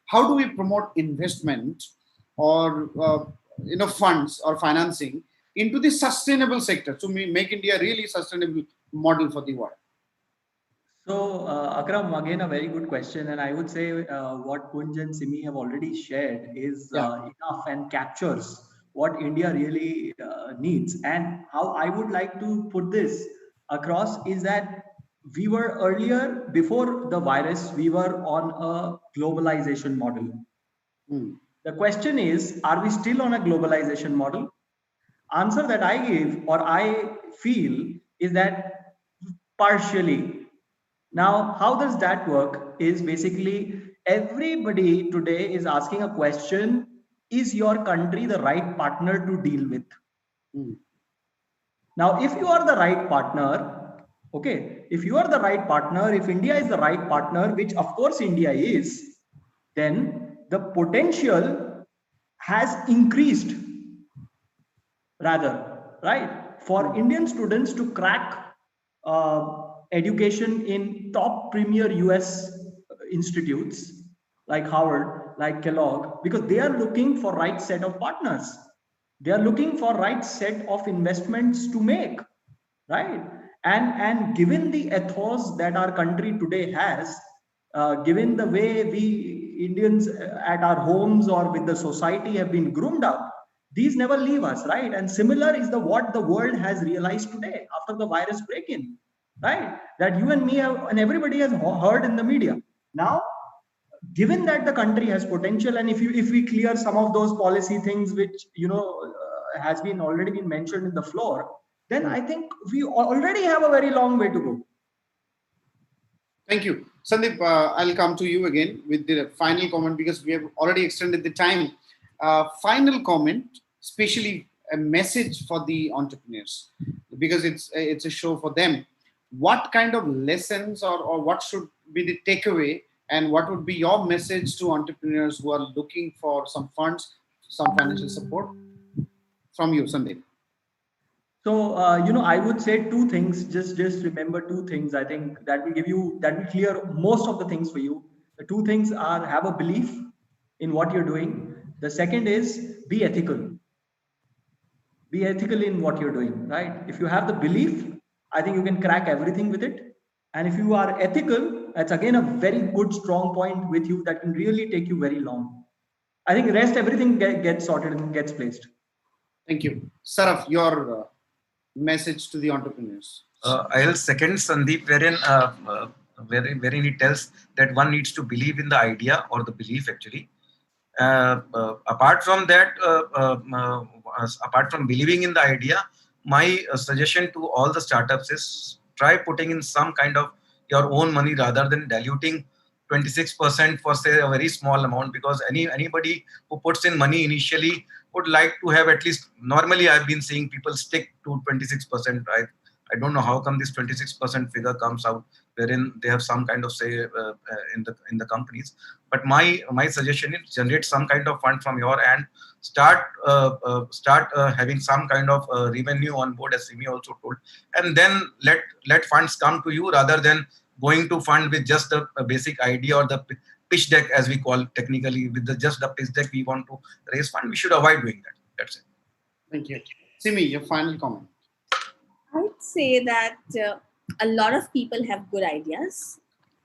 How do we promote investment or funds or financing into the sustainable sector to make India really sustainable model for the world? So, Akram, again, a very good question. And I would say what Kunj and Simi have already shared is enough and captures what India really needs. And how I would like to put this across is that we were earlier, before the virus, we were on a globalization model. The question is, are we still on a globalization model? Answer that I give or I feel is that partially. Now, how does that work? Is basically everybody today is asking a question: is your country the right partner to deal with? Now, if you are the right partner, okay, if you are the right partner, if India is the right partner, which of course India is, then the potential has increased rather, right? For Indian students to crack education in top premier US institutes like Harvard, like Kellogg, because they are looking for right set of partners. They are looking for right set of investments to make, right? And given the ethos that our country today has, given the way we Indians at our homes or with the society have been groomed up, these never leave us, right? And similar is the what the world has realized today after the virus break-in, right? That you and me have, and everybody has heard in the media. Now, given that the country has potential, and if we clear some of those policy things which has been already been mentioned in the floor, then I think we already have a very long way to go. Thank you, Sandeep. I'll come to you again with the final comment because we have already extended the time. Final comment, especially a message for the entrepreneurs, because it's a show for them. What kind of lessons or what should be the takeaway, and what would be your message to entrepreneurs who are looking for some funds, some financial support from you, Sandeep? So, I would say two things. Just remember two things. I think that will clear most of the things for you. The two things are: have a belief in what you're doing. The second is be ethical. Be ethical in what you're doing, right? If you have the belief, I think you can crack everything with it. And if you are ethical, that's again a very good, strong point with you that can really take you very long. I think the rest, everything gets sorted and gets placed. Thank you. Saraf, your message to the entrepreneurs. I'll second Sandeep, wherein he tells that one needs to believe in the idea or the belief actually. Apart from that, apart from believing in the idea, my suggestion to all the startups is try putting in some kind of your own money rather than diluting 26% for say a very small amount, because anybody who puts in money initially would like to have at least, normally I've been seeing people stick to 26%. I don't know how come this 26% figure comes out, wherein they have some kind of say in the companies. But my suggestion is generate some kind of fund from your end, start having some kind of revenue on board, as Simi also told, and then let funds come to you, rather than going to fund with just a basic idea or the pitch deck, as we call technically, with just the pitch deck we want to raise fund. We should avoid doing that. That's it. Thank you. Simi, your final comment. I'd say that a lot of people have good ideas,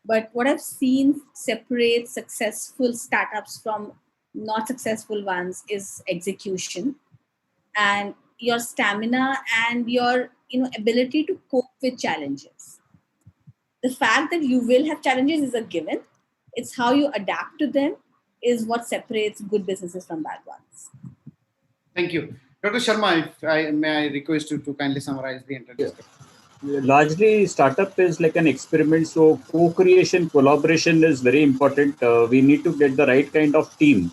but what I've seen separate successful startups from not successful ones is execution and your stamina and your ability to cope with challenges. The fact that you will have challenges is a given. It's how you adapt to them is what separates good businesses from bad ones. Thank you. Dr. Sharma, may I request you to kindly summarize the entire discussion? Largely, startup is like an experiment. So co-creation, collaboration is very important. We need to get the right kind of team.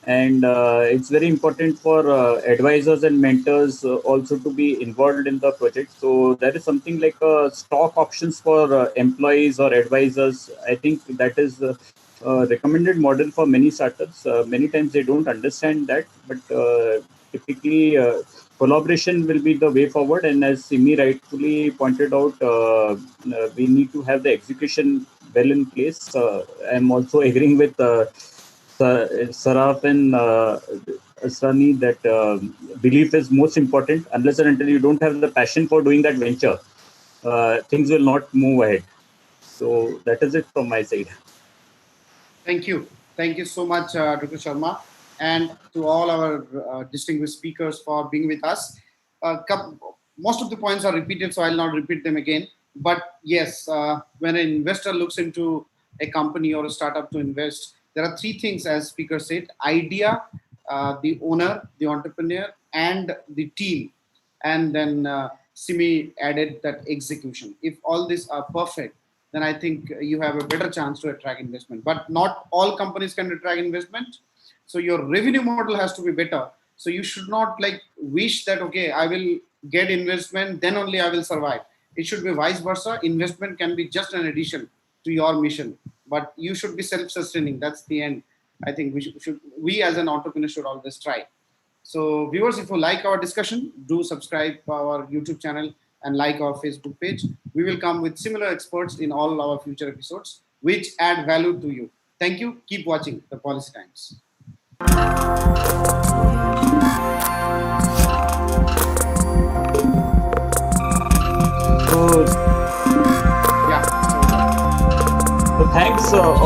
And it's very important for advisors and mentors also to be involved in the project. So there is something like stock options for employees or advisors. I think that is a recommended model for many startups. Many times they don't understand that, but typically collaboration will be the way forward. And as Simi rightfully pointed out, we need to have the execution well in place. I'm also agreeing with Saraf and Asrani that belief is most important. Unless and until you don't have the passion for doing that venture, things will not move ahead. So that is it from my side. Thank you. Thank you so much, Dr. Sharma, and to all our distinguished speakers for being with us. Most of the points are repeated, so I'll not repeat them again. But yes, when an investor looks into a company or a startup to invest, there are three things, as speaker said: idea, the owner, the entrepreneur, and the team. And then Simi added that execution. If all these are perfect, then I think you have a better chance to attract investment. But not all companies can attract investment. So your revenue model has to be better. So you should not like wish that, okay, I will get investment, then only I will survive. It should be vice versa. Investment can be just an addition to your mission, but you should be self-sustaining. That's the end. I think we as an entrepreneur should always try. So viewers, if you like our discussion, do subscribe to our YouTube channel and like our Facebook page. We will come with similar experts in all our future episodes, which add value to you. Thank you. Keep watching the Policy Times. So, Yeah. so thanks